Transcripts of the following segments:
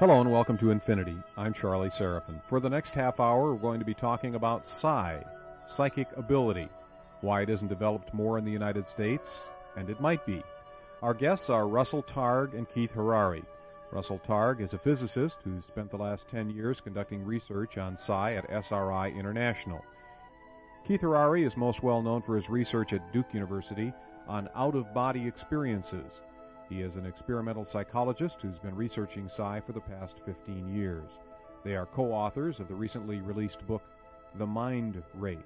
Hello and welcome to Infinity. I'm Charlie Seraphin. For the next half hour, we're going to be talking about psi, psychic ability, why it isn't developed more in the United States, and it might be. Our guests are Russell Targ and Keith Harary. Russell Targ is a physicist who spent the last 10 years conducting research on psi at SRI International. Keith Harary is most well known for his research at Duke University on out-of-body experiences. He is an experimental psychologist who's been researching psi for the past 15 years. They are co-authors of the recently released book, The Mind Race.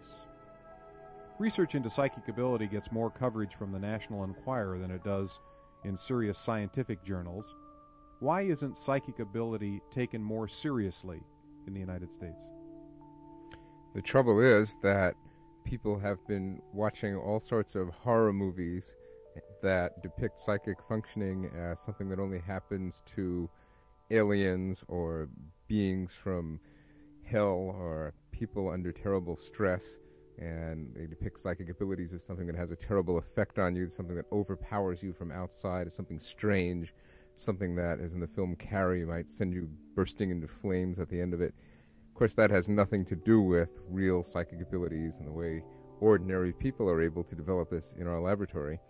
Research into psychic ability gets more coverage from the National Enquirer than it does in serious scientific journals. Why isn't psychic ability taken more seriously in the United States? The trouble is that people have been watching all sorts of horror movies that depict psychic functioning as something that only happens to aliens or beings from hell or people under terrible stress, and they depict psychic abilities as something that has a terrible effect on you, something that overpowers you from outside, as something strange, something that, as in the film Carrie, might send you bursting into flames at the end of it. Of course, that has nothing to do with real psychic abilities and the way ordinary people are able to develop this in our laboratory.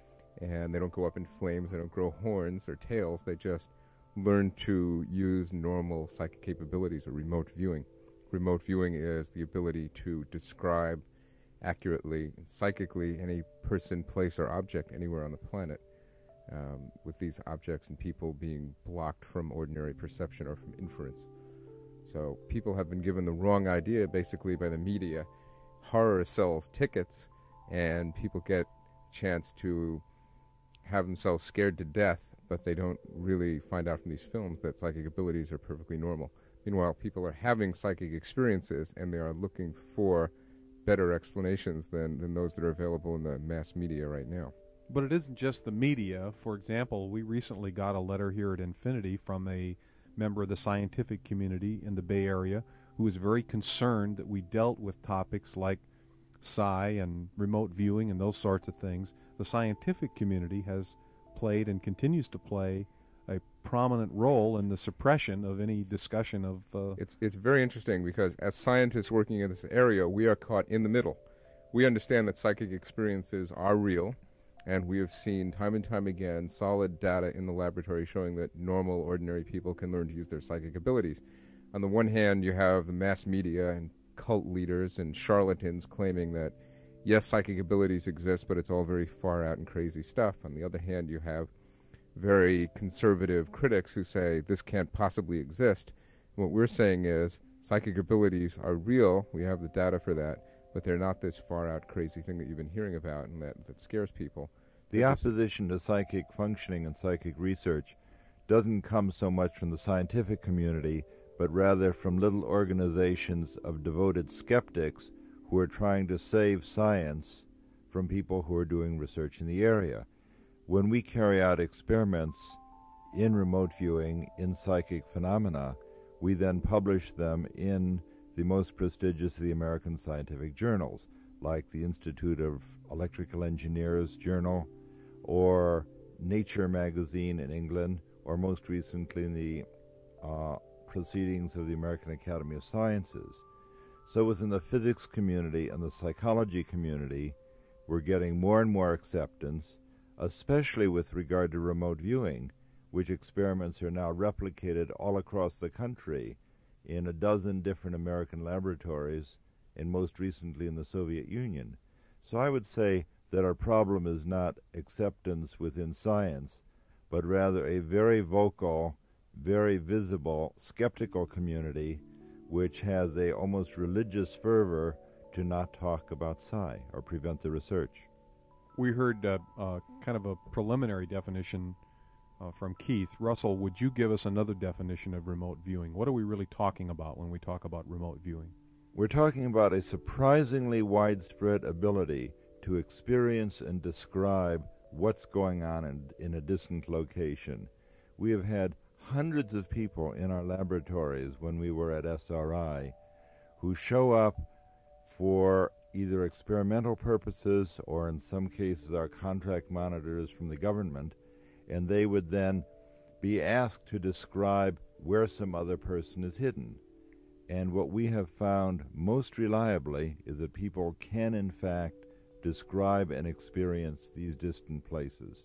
And they don't go up in flames, they don't grow horns or tails, they just learn to use normal psychic capabilities or remote viewing. Remote viewing is the ability to describe accurately and psychically any person, place, or object anywhere on the planet, with these objects and people being blocked from ordinary perception or from inference. So people have been given the wrong idea basically by the media. Horror sells tickets and people get a chance to have themselves scared to death, but they don't really find out from these films that psychic abilities are perfectly normal. Meanwhile, people are having psychic experiences and they are looking for better explanations than those that are available in the mass media right now. But it isn't just the media. For example, we recently got a letter here at Infinity from a member of the scientific community in the Bay Area who was very concerned that we dealt with topics like psi and remote viewing and those sorts of things. The scientific community has played and continues to play a prominent role in the suppression of any discussion of... It's very interesting because as scientists working in this area, we are caught in the middle. We understand that psychic experiences are real, and we have seen time and time again solid data in the laboratory showing that normal, ordinary people can learn to use their psychic abilities. On the one hand, you have the mass media and cult leaders and charlatans claiming that yes, psychic abilities exist, but it's all very far out and crazy stuff. On the other hand, you have very conservative critics who say this can't possibly exist. What we're saying is psychic abilities are real. We have the data for that, but they're not this far out crazy thing that you've been hearing about and that scares people. The opposition to psychic functioning and psychic research doesn't come so much from the scientific community, but rather from little organizations of devoted skeptics who are trying to save science from people who are doing research in the area. When we carry out experiments in remote viewing in psychic phenomena, we then publish them in the most prestigious of the American scientific journals, like the Institute of Electrical Engineers Journal, or Nature magazine in England, or most recently in the Proceedings of the American Academy of Sciences. So within the physics community and the psychology community, we're getting more and more acceptance, especially with regard to remote viewing, which experiments are now replicated all across the country in a dozen different American laboratories, and most recently in the Soviet Union. So I would say that our problem is not acceptance within science, but rather a very vocal, very visible, skeptical community which has a almost religious fervor to not talk about psi or prevent the research. We heard kind of a preliminary definition from Keith. Russell, would you give us another definition of remote viewing? What are we really talking about when we talk about remote viewing? We're talking about a surprisingly widespread ability to experience and describe what's going on in a distant location. We have had hundreds of people in our laboratories when we were at SRI who show up for either experimental purposes or in some cases our contract monitors from the government, and they would then be asked to describe where some other person is hidden. And what we have found most reliably is that people can, in fact, describe and experience these distant places.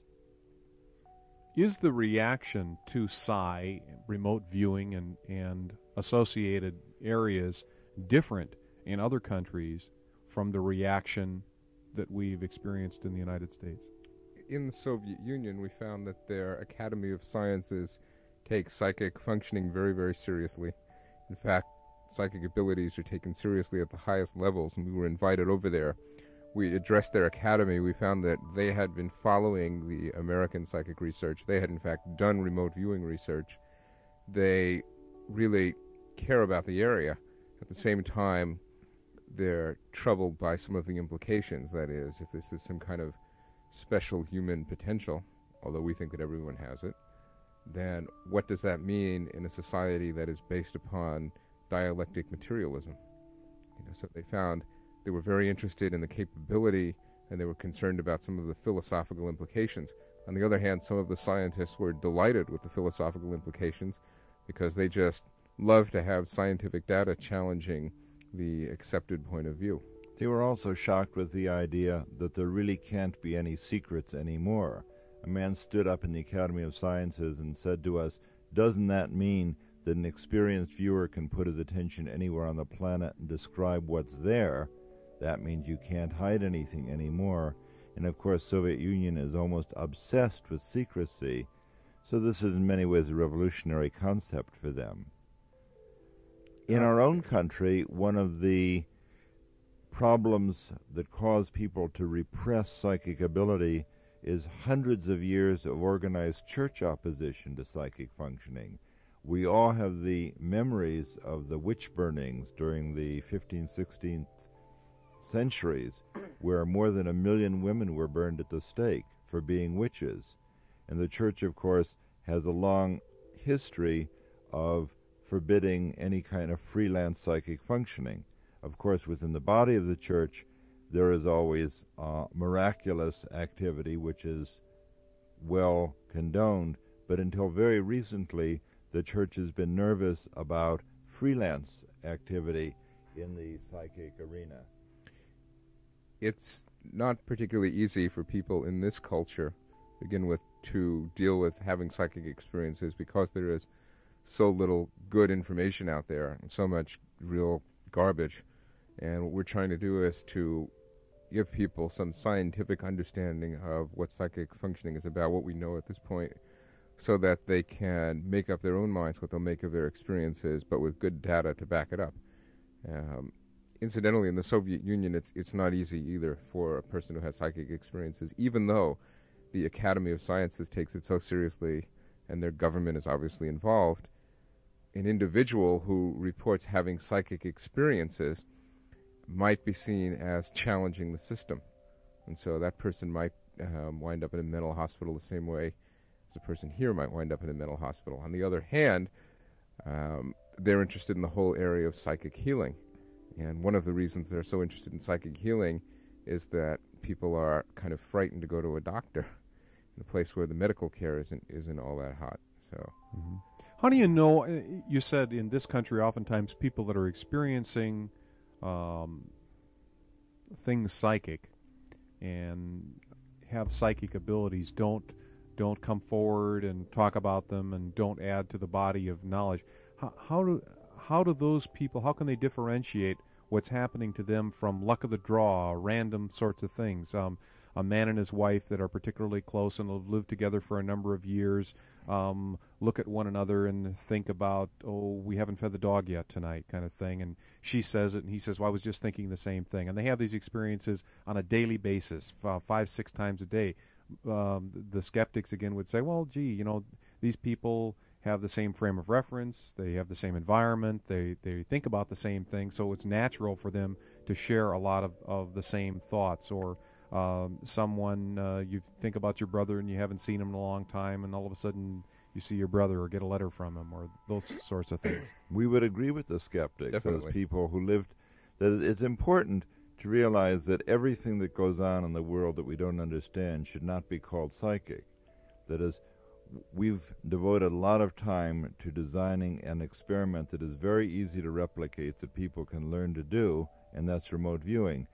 Is the reaction to psi, remote viewing, and associated areas different in other countries from the reaction that we've experienced in the United States? In the Soviet Union, we found that their Academy of Sciences takes psychic functioning very, very seriously. In fact, psychic abilities are taken seriously at the highest levels, and we were invited over there. We addressed their academy. We found that they had been following the American psychic research. They had, in fact, done remote viewing research. They really care about the area. At the same time, they're troubled by some of the implications. That is, if this is some kind of special human potential, although we think that everyone has it, then what does that mean in a society that is based upon dialectic materialism? So they found they were very interested in the capability, and they were concerned about some of the philosophical implications. On the other hand, some of the scientists were delighted with the philosophical implications because they just love to have scientific data challenging the accepted point of view. They were also shocked with the idea that there really can't be any secrets anymore. A man stood up in the Academy of Sciences and said to us, "Doesn't that mean that an experienced viewer can put his attention anywhere on the planet and describe what's there? That means you can't hide anything anymore." And of course, Soviet Union is almost obsessed with secrecy, so this is in many ways a revolutionary concept for them. In our own country, one of the problems that cause people to repress psychic ability is hundreds of years of organized church opposition to psychic functioning. We all have the memories of the witch burnings during the 15th, 16th centuries, where more than 1 million women were burned at the stake for being witches. And the church, of course, has a long history of forbidding any kind of freelance psychic functioning. Of course, within the body of the church, there is always miraculous activity, which is well condoned, but until very recently, the church has been nervous about freelance activity in the psychic arena. It's not particularly easy for people in this culture, to begin with, to deal with having psychic experiences because there is so little good information out there and so much real garbage. And what we're trying to do is to give people some scientific understanding of what psychic functioning is about, what we know at this point, so that they can make up their own minds what they'll make of their experiences, but with good data to back it up. Incidentally, in the Soviet Union, it's not easy either for a person who has psychic experiences, even though the Academy of Sciences takes it so seriously and their government is obviously involved. An individual who reports having psychic experiences might be seen as challenging the system. And so that person might wind up in a mental hospital the same way as a person here might wind up in a mental hospital. On the other hand, they're interested in the whole area of psychic healing. And one of the reasons they're so interested in psychic healing is that people are kind of frightened to go to a doctor in a place where the medical care isn't all that hot. So, How do you know, you said in this country oftentimes people that are experiencing things psychic and have psychic abilities don't come forward and talk about them and don't add to the body of knowledge. How do those people, how can they differentiate what's happening to them from luck of the draw, random sorts of things? A man and his wife that are particularly close and have lived together for a number of years look at one another and think about, oh, we haven't fed the dog yet tonight, kind of thing. And she says it, and he says, well, I was just thinking the same thing. And they have these experiences on a daily basis, 5-6 times a day. The skeptics, again, would say, well, gee, these people have the same frame of reference, they have the same environment, they think about the same thing, so it's natural for them to share a lot of the same thoughts. Or someone, you think about your brother and you haven't seen him in a long time, and all of a sudden you see your brother or get a letter from him, or those sorts of things. We would agree with the skeptics, Definitely. those people who lived, that it's important to realize that everything that goes on in the world that we don't understand should not be called psychic. That is, we've devoted a lot of time to designing an experiment that is very easy to replicate, that people can learn to do, and that's remote viewing.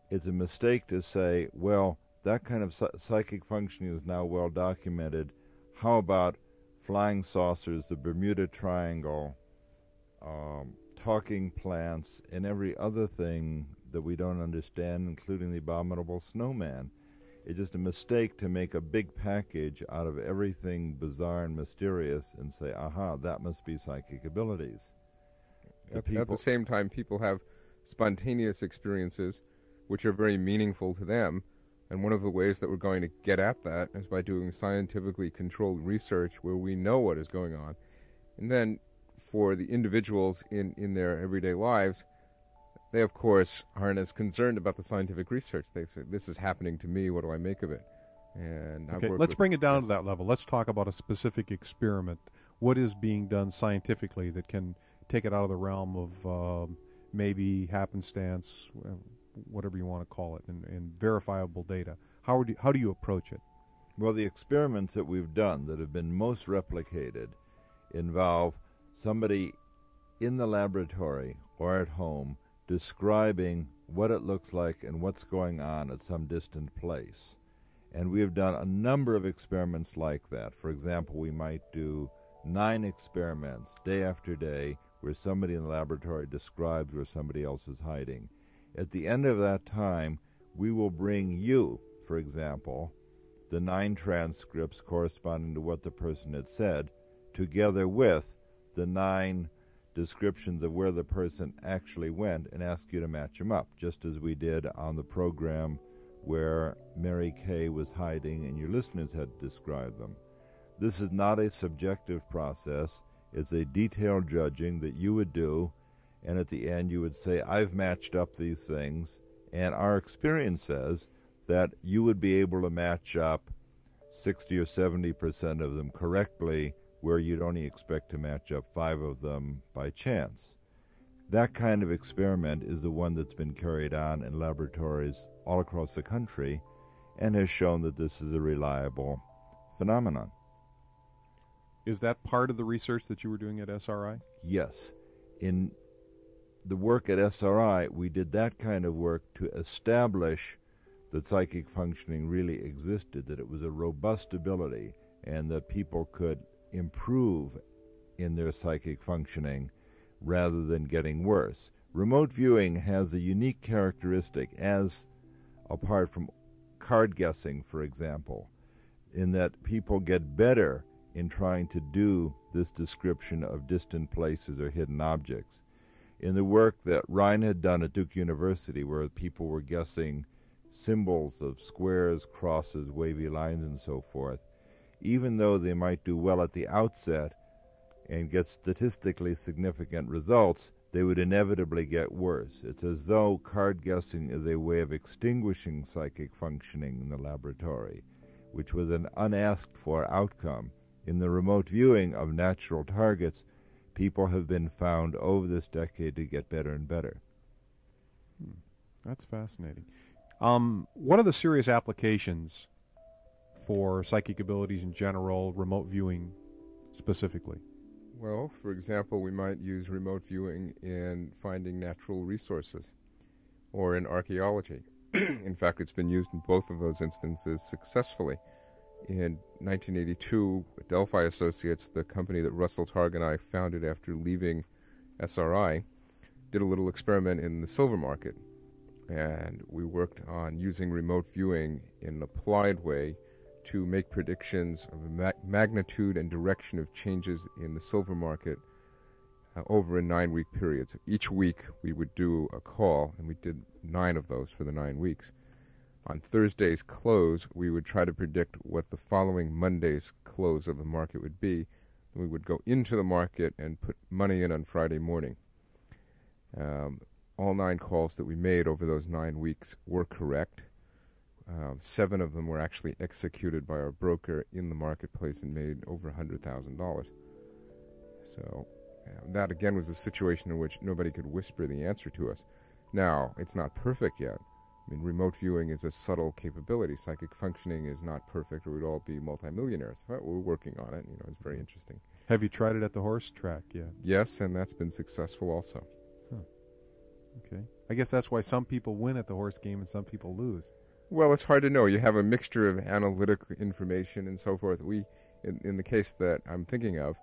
It's a mistake to say, well, that kind of psychic functioning is now well documented. How about flying saucers, the Bermuda Triangle, talking plants, and every other thing that we don't understand, including the abominable snowman? It's just a mistake to make a big package out of everything bizarre and mysterious and say, aha, that must be psychic abilities. At the same time, people have spontaneous experiences which are very meaningful to them, and one of the ways that we're going to get at that is by doing scientifically controlled research where we know what is going on. And then for the individuals in their everyday lives, they, of course, aren't as concerned about the scientific research. They say, this is happening to me, what do I make of it? And okay, let's bring it down to that level. Let's talk about a specific experiment. What is being done scientifically that can take it out of the realm of maybe happenstance, whatever you want to call it, and verifiable data? How do you approach it? Well, the experiments that we've done that have been most replicated involve somebody in the laboratory or at home describing what it looks like and what's going on at some distant place. And we have done a number of experiments like that. For example, we might do 9 experiments day after day where somebody in the laboratory describes where somebody else is hiding. At the end of that time, we will bring you, for example, the 9 transcripts corresponding to what the person had said, together with the 9 descriptions of where the person actually went, and ask you to match them up, just as we did on the program where Mary Kay was hiding and your listeners had described them. This is not a subjective process. It's a detailed judging that you would do, and at the end you would say, I've matched up these things, and our experience says that you would be able to match up 60 or 70% of them correctly, where you'd only expect to match up 5 of them by chance. That kind of experiment is the one that's been carried on in laboratories all across the country and has shown that this is a reliable phenomenon. Is that part of the research that you were doing at SRI? Yes. In the work at SRI, we did that kind of work to establish that psychic functioning really existed, that it was a robust ability, and that people could improve in their psychic functioning rather than getting worse. Remote viewing has a unique characteristic, as apart from card guessing, for example, in that people get better in trying to do this description of distant places or hidden objects. In the work that Ryan had done at Duke University, where people were guessing symbols of squares, crosses, wavy lines, and so forth, even though they might do well at the outset and get statistically significant results, they would inevitably get worse. It's as though card guessing is a way of extinguishing psychic functioning in the laboratory, which was an unasked for outcome. In the remote viewing of natural targets, people have been found over this decade to get better and better. That's fascinating. What are the serious applications for psychic abilities in general, remote viewing specifically? Well, for example, we might use remote viewing in finding natural resources or in archaeology. In fact, it's been used in both of those instances successfully. In 1982, Delphi Associates, the company that Russell Targ and I founded after leaving SRI, did a little experiment in the silver market. And we worked on using remote viewing in an applied way to make predictions of the magnitude and direction of changes in the silver market over a 9-week period. So each week we would do a call, and we did 9 of those for the 9 weeks. On Thursday's close, we would try to predict what the following Monday's close of the market would be. We would go into the market and put money in on Friday morning. All 9 calls that we made over those 9 weeks were correct. 7 of them were actually executed by our broker in the marketplace and made over $100,000. So that, again, was a situation in which nobody could whisper the answer to us. Now, it's not perfect yet, I mean, remote viewing is a subtle capability. Psychic functioning is not perfect, or we'd all be multimillionaires. But we're working on it. It's very interesting. Have you tried it at the horse track yet? Yes, and that's been successful also. Okay. I guess that's why some people win at the horse game and some people lose. Well, it's hard to know. You have a mixture of analytic information and so forth. In the case that I'm thinking of,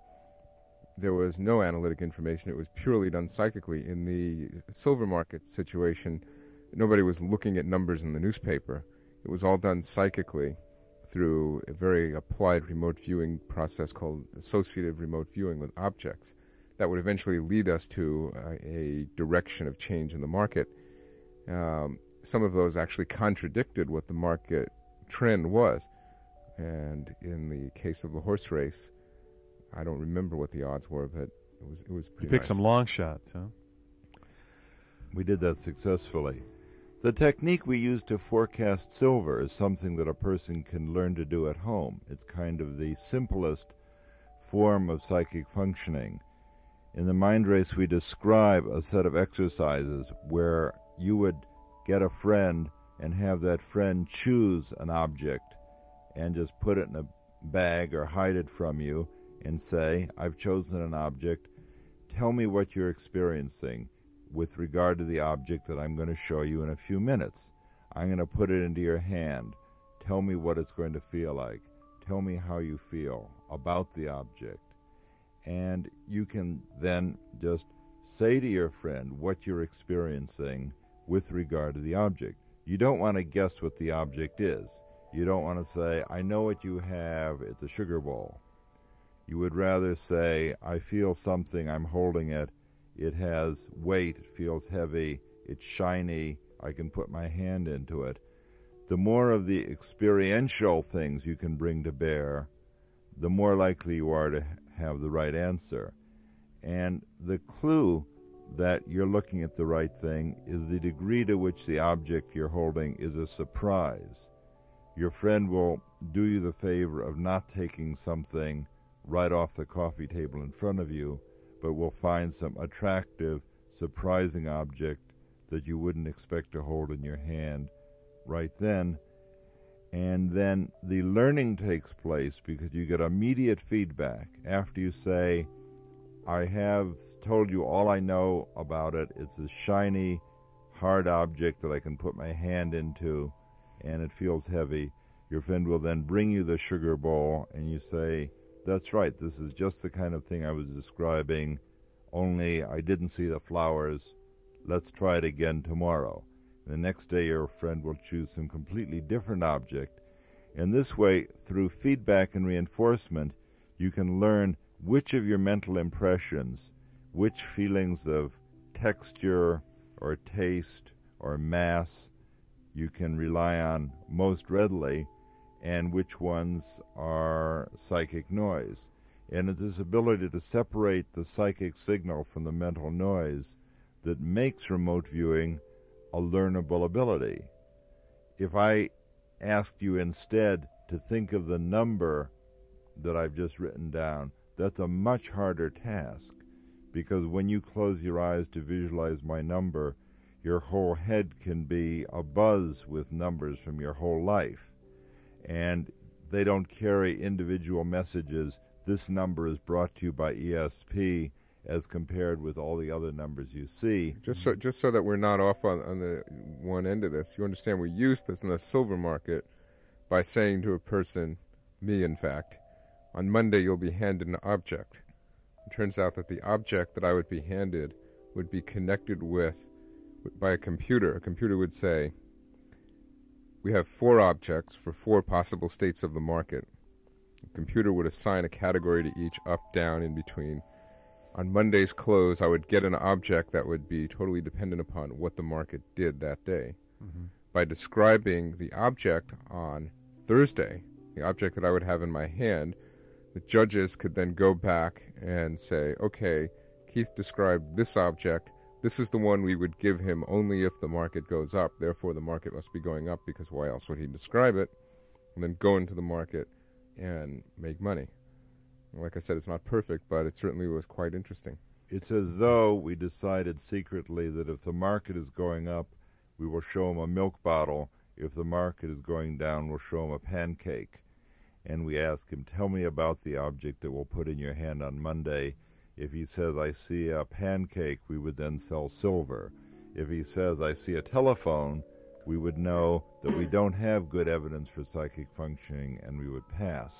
there was no analytic information. It was purely done psychically. In the silver market situation, nobody was looking at numbers in the newspaper. It was all done psychically through a very applied remote viewing process called associative remote viewing with objects. That would eventually lead us to a direction of change in the market. Some of those actually contradicted what the market trend was. And in the case of the horse race, I don't remember what the odds were, but it was pretty You picked nice. some long shots, huh? We did that successfully. The technique we use to forecast silver is something that a person can learn to do at home. It's kind of the simplest form of psychic functioning. In the mind race, we describe a set of exercises where you would get a friend and have that friend choose an object and just put it in a bag or hide it from you and say, I've chosen an object. Tell me what you're experiencing with regard to the object that I'm going to show you in a few minutes. I'm going to put it into your hand. Tell me what it's going to feel like. Tell me how you feel about the object. And you can then just say to your friend what you're experiencing with regard to the object. You don't want to guess what the object is. You don't want to say, I know what you have, it's a sugar bowl. You would rather say, I feel something, I'm holding it, it has weight, it feels heavy, it's shiny, I can put my hand into it. The more of the experiential things you can bring to bear, the more likely you are to have the right answer. And the clue that you're looking at the right thing is the degree to which the object you're holding is a surprise. Your friend will do you the favor of not taking something right off the coffee table in front of you, but will find some attractive, surprising object that you wouldn't expect to hold in your hand right then. And then the learning takes place because you get immediate feedback. After you say, I have told you all I know about it, it's a shiny, hard object that I can put my hand into, and it feels heavy. Your friend will then bring you the sugar bowl, and you say, that's right, this is just the kind of thing I was describing, only I didn't see the flowers. Let's try it again tomorrow. The next day your friend will choose some completely different object. And this way, through feedback and reinforcement, you can learn which of your mental impressions, which feelings of texture or taste or mass you can rely on most readily, and which ones are psychic noise. And it's this ability to separate the psychic signal from the mental noise that makes remote viewing a learnable ability. If I asked you instead to think of the number that I've just written down, that's a much harder task, because when you close your eyes to visualize my number, your whole head can be abuzz with numbers from your whole life, and they don't carry individual messages. This number is brought to you by ESP, as compared with all the other numbers you see. Just so that we're not off on the one end of this, you understand we use this in the silver market by saying to a person, me in fact, on Monday you'll be handed an object. It turns out that the object that I would be handed would be connected with by a computer. A computer would say, we have 4 objects for 4 possible states of the market. The computer would assign a category to each, up, down, in between. On Monday's close, I would get an object that would be totally dependent upon what the market did that day. Mm-hmm. By describing the object on Thursday, the object that I would have in my hand, the judges could then go back and say, okay, Keith described this object. This is the one we would give him only if the market goes up. Therefore, the market must be going up, because why else would he describe it? And then go into the market and make money. Like I said, it's not perfect, but it certainly was quite interesting. It's as though we decided secretly that if the market is going up, we will show him a milk bottle. If the market is going down, we'll show him a pancake. And we ask him, tell me about the object that we'll put in your hand on Monday. If he says, I see a pancake, we would then sell silver. If he says, I see a telephone, we would know that we don't have good evidence for psychic functioning, and we would pass.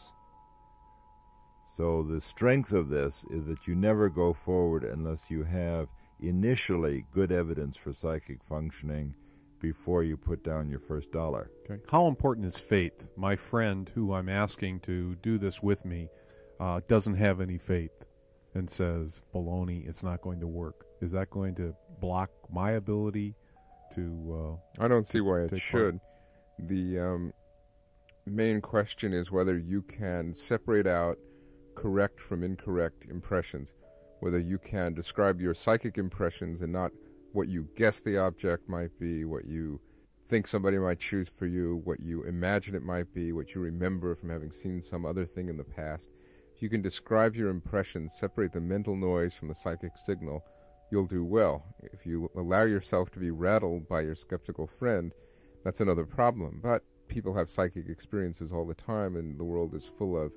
So the strength of this is that you never go forward unless you have initially good evidence for psychic functioning before you put down your first dollar. Okay. How important is faith? My friend who I'm asking to do this with me doesn't have any faith and says, baloney, it's not going to work. Is that going to block my ability to... I don't see why it should. The main question is whether you can separate out correct from incorrect impressions, whether you can describe your psychic impressions and not what you guess the object might be, what you think somebody might choose for you, what you imagine it might be, what you remember from having seen some other thing in the past. If you can describe your impressions, separate the mental noise from the psychic signal, you'll do well. If you allow yourself to be rattled by your skeptical friend, that's another problem. But people have psychic experiences all the time, and the world is full of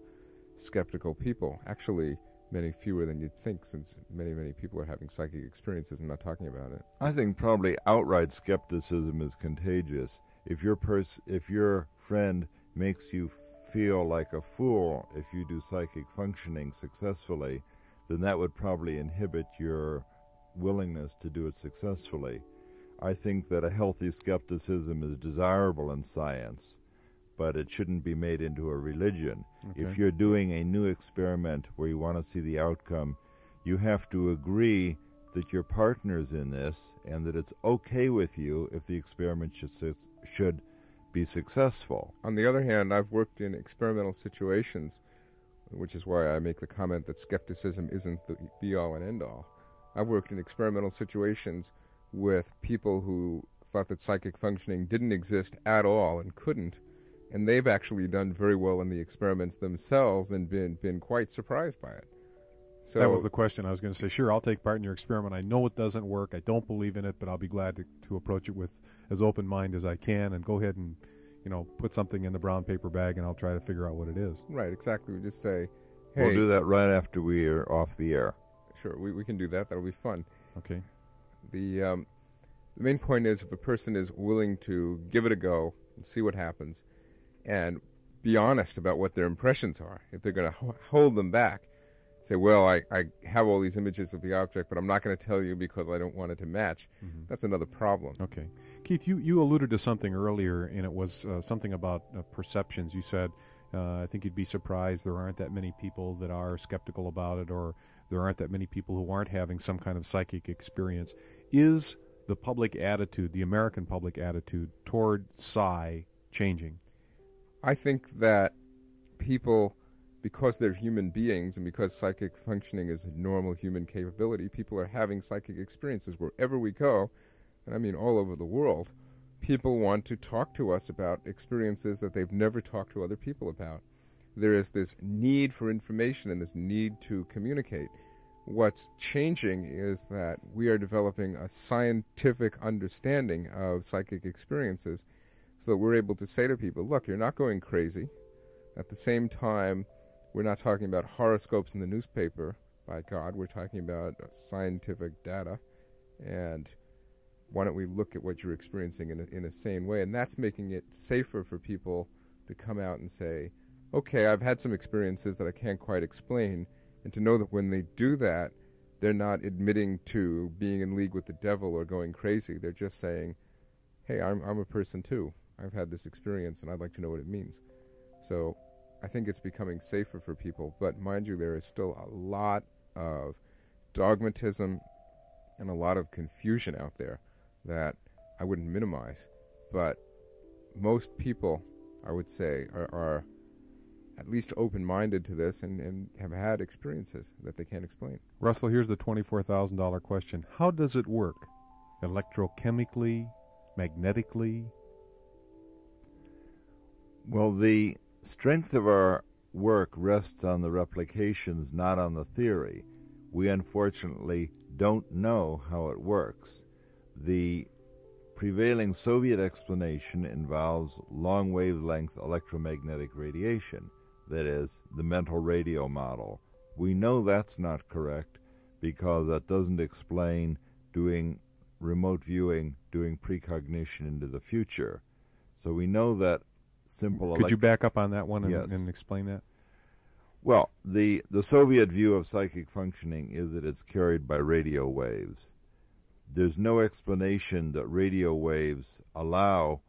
skeptical people. Actually, many fewer than you'd think, since many people are having psychic experiences and not talking about it. I think probably outright skepticism is contagious. If your friend makes you feel like a fool if you do psychic functioning successfully, then that would probably inhibit your willingness to do it successfully. I think that a healthy skepticism is desirable in science, but it shouldn't be made into a religion. Okay. If you're doing a new experiment where you want to see the outcome, you have to agree that your partner's in this and that it's okay with you if the experiment should be successful. On the other hand, I've worked in experimental situations, which is why I make the comment that skepticism isn't the be-all and end-all. I've worked in experimental situations with people who thought that psychic functioning didn't exist at all and couldn't, and they've actually done very well in the experiments themselves and been quite surprised by it. So that was the question. I was going to say, sure, I'll take part in your experiment. I know it doesn't work. I don't believe in it, but I'll be glad to approach it with as open mind as I can, and go ahead and, put something in the brown paper bag, and I'll try to figure out what it is. Right, exactly. We just say, hey. We'll do that right after we are off the air. Sure, we can do that. That'll be fun. Okay. The main point is if a person is willing to give it a go and see what happens and be honest about what their impressions are, if they're going to hold them back, say, well, I have all these images of the object, but I'm not going to tell you because I don't want it to match, that's another problem. Okay. Keith, you alluded to something earlier, and it was something about perceptions. You said, I think you'd be surprised there aren't that many people that are skeptical about it, or there aren't that many people who aren't having some kind of psychic experience. Is the public attitude, the American public attitude toward psi changing? I think that people, because they're human beings and because psychic functioning is a normal human capability, people are having psychic experiences wherever we go, and I mean all over the world. People want to talk to us about experiences that they've never talked to other people about. There is this need for information and this need to communicate. What's changing is that we are developing a scientific understanding of psychic experiences so that we're able to say to people, look, you're not going crazy. At the same time, we're not talking about horoscopes in the newspaper, by God. We're talking about scientific data. And why don't we look at what you're experiencing in a sane way? And that's making it safer for people to come out and say, okay, I've had some experiences that I can't quite explain, and to know that when they do that, they're not admitting to being in league with the devil or going crazy. They're just saying, hey, I'm a person too. I've had this experience, and I'd like to know what it means. So I think it's becoming safer for people, but mind you, there is still a lot of dogmatism and a lot of confusion out there that I wouldn't minimize. But most people, I would say, are at least open-minded to this and have had experiences that they can't explain. Russell, here's the $24,000 question. How does it work? Electrochemically? Magnetically? Well, the strength of our work rests on the replications, not on the theory. We unfortunately don't know how it works. The prevailing Soviet explanation involves long wavelength electromagnetic radiation, that is, the mental radio model. We know that's not correct because that doesn't explain doing remote viewing, doing precognition into the future. So we know that simple... Could you back up on that one Yes. and explain that? Well, the Soviet view of psychic functioning is that it's carried by radio waves. There's no explanation that radio waves allow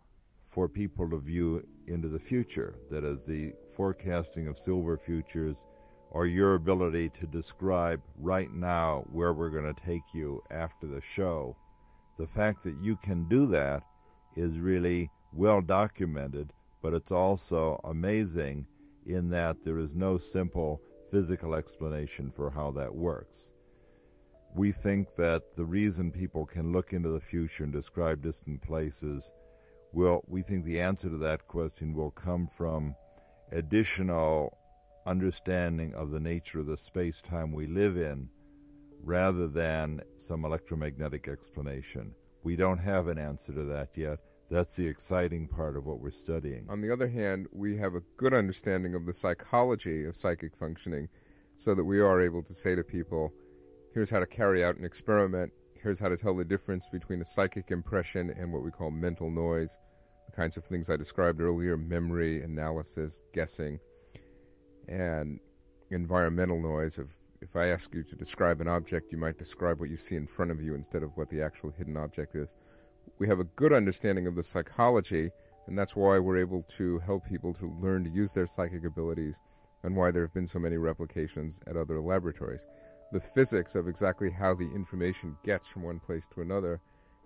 for people to view into the future, that is, the forecasting of silver futures, or your ability to describe right now where we're going to take you after the show. The fact that you can do that is really well documented, but it's also amazing in that there is no simple physical explanation for how that works. We think that the reason people can look into the future and describe distant places, we think the answer to that question will come from additional understanding of the nature of the space-time we live in, rather than some electromagnetic explanation. We don't have an answer to that yet. That's the exciting part of what we're studying. On the other hand, we have a good understanding of the psychology of psychic functioning, so that we are able to say to people, here's how to carry out an experiment, here's how to tell the difference between a psychic impression and what we call mental noise, the kinds of things I described earlier, memory, analysis, guessing, and environmental noise of, if I ask you to describe an object, you might describe what you see in front of you instead of what the actual hidden object is. We have a good understanding of the psychology, and that's why we're able to help people to learn to use their psychic abilities, and why there have been so many replications at other laboratories. The physics of exactly how the information gets from one place to another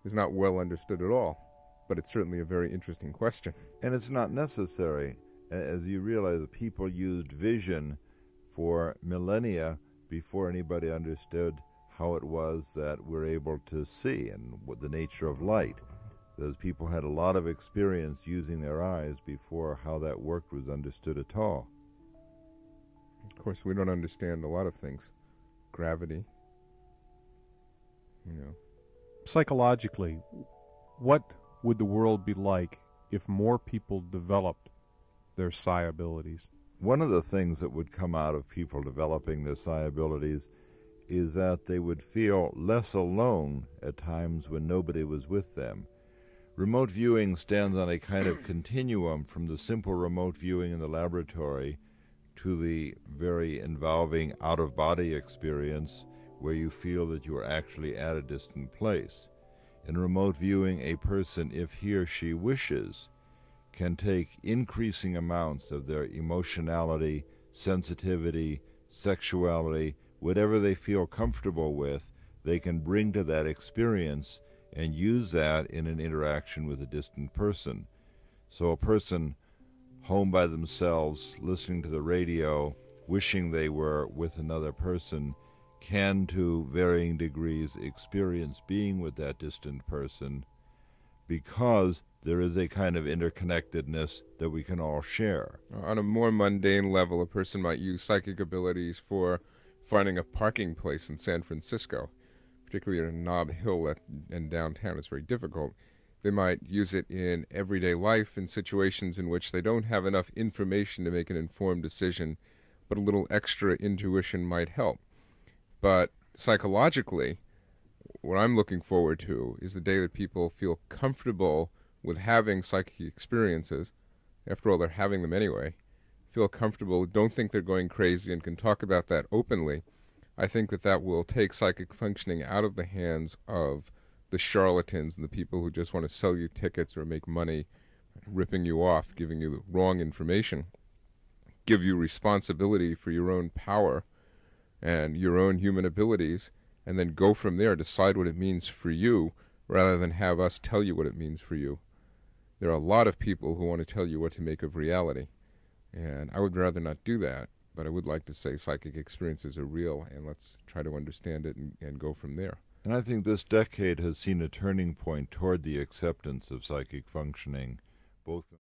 is not well understood at all, but it's certainly a very interesting question. And it's not necessary. As you realize, people used vision for millennia before anybody understood how it was that we're able to see and what the nature of light. Those people had a lot of experience using their eyes before how that worked was understood at all. Of course, we don't understand a lot of things. Gravity, Psychologically, what would the world be like if more people developed their psi abilities? One of the things that would come out of people developing their psi abilities is that they would feel less alone at times when nobody was with them. Remote viewing stands on a kind of continuum from the simple remote viewing in the laboratory to the very involving out-of-body experience where you feel that you are actually at a distant place. In remote viewing, a person, if he or she wishes, can take increasing amounts of their emotionality, sensitivity, sexuality, whatever they feel comfortable with, they can bring to that experience and use that in an interaction with a distant person. So a person home by themselves, listening to the radio, wishing they were with another person, can to varying degrees experience being with that distant person, because there is a kind of interconnectedness that we can all share. On a more mundane level, a person might use psychic abilities for finding a parking place in San Francisco, particularly at a Nob Hill in downtown. It's very difficult. They might use it in everyday life in situations in which they don't have enough information to make an informed decision, but a little extra intuition might help. But psychologically, what I'm looking forward to is the day that people feel comfortable with having psychic experiences. After all, they're having them anyway. Feel comfortable, don't think they're going crazy, and can talk about that openly. I think that that will take psychic functioning out of the hands of the charlatans and the people who just want to sell you tickets or make money, ripping you off, giving you the wrong information, give you responsibility for your own power and your own human abilities, and then go from there, decide what it means for you, rather than have us tell you what it means for you. There are a lot of people who want to tell you what to make of reality, and I would rather not do that, but I would like to say psychic experiences are real, and let's try to understand it and go from there. And I think this decade has seen a turning point toward the acceptance of psychic functioning, both